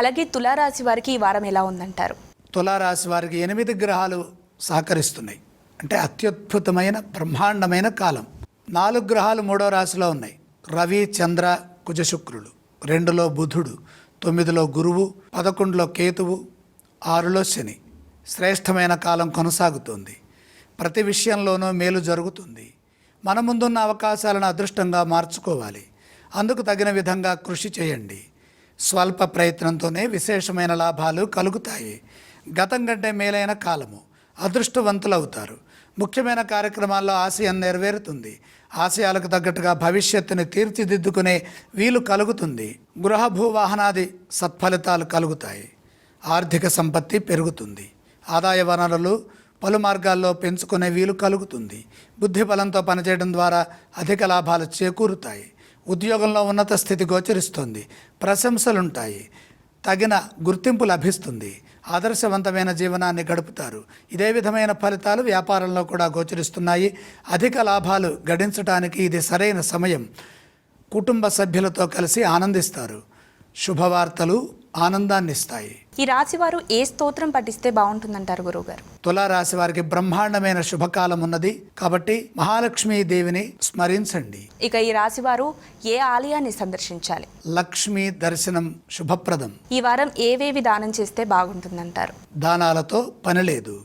అలాగే తులారాశి వారికి ఈ వారం ఎలా ఉందంటారు? తులారాశి వారికి 8 గ్రహాలు సహకరిస్తున్నాయి. అంటే అత్యద్భుతమైన బ్రహ్మాండమైన కాలం. 4 గ్రహాలు 3వ రాశిలో ఉన్నాయి. రవి, చంద్ర, కుజ, శుక్రులు. 2లో బుధుడు, 9లో గురువు, 11లో కేతువు, 6లో శని. శ్రేష్టమైన కాలం కొనసాగుతుంది. ప్రతి విషయంలోనూ మేలు జరుగుతుంది. మన ముందున్న అవకాశాలను అదృష్టంగా మార్చుకోవాలి. అందుకు తగిన విధంగా కృషి చేయండి. స్వల్ప ప్రయత్నంతోనే విశేషమైన లాభాలు కలుగుతాయి. గతం కంటే మేలైన కాలము. అదృష్టవంతులవుతారు. ముఖ్యమైన కార్యక్రమాల్లో ఆశయం నెరవేరుతుంది. ఆశయాలకు తగ్గట్టుగా భవిష్యత్తుని తీర్చిదిద్దుకునే వీలు కలుగుతుంది. గృహ భూవాహనాది సత్ఫలితాలు కలుగుతాయి. ఆర్థిక సంపత్తి పెరుగుతుంది. ఆదాయ వనరులు పలు మార్గాల్లో పెంచుకునే వీలు కలుగుతుంది. బుద్ధి బలంతో పనిచేయడం ద్వారా అధిక లాభాలు చేకూరుతాయి. ఉద్యోగంలో ఉన్నత స్థితి గోచరిస్తుంది. ప్రశంసలుంటాయి. తగిన గుర్తింపు లభిస్తుంది. ఆదర్శవంతమైన జీవనాన్ని గడుపుతారు. ఇదే విధమైన ఫలితాలు వ్యాపారంలో కూడా గోచరిస్తున్నాయి. అధిక లాభాలు గడించడానికి ఇది సరైన సమయం. కుటుంబ సభ్యులతో కలిసి ఆనందిస్తారు. శుభవార్తలు ఆనందాన్ని ఇస్తాయి. ఈ రాశి వారు ఏ స్తోత్రం పఠిస్తే బాగుంటుందంటారు గురువుగారు? తులారాశి వారికి బ్రహ్మాండమైన శుభకాలం ఉన్నది కాబట్టి మహాలక్ష్మీ దేవిని స్మరించండి. ఇక ఈ రాశి వారు ఏ ఆలయాన్ని సందర్శించాలి? లక్ష్మీ దర్శనం శుభప్రదం. ఈ వారం ఏవేవి దానం చేస్తే బాగుంటుందంటారు? దానాలతో పని లేదు.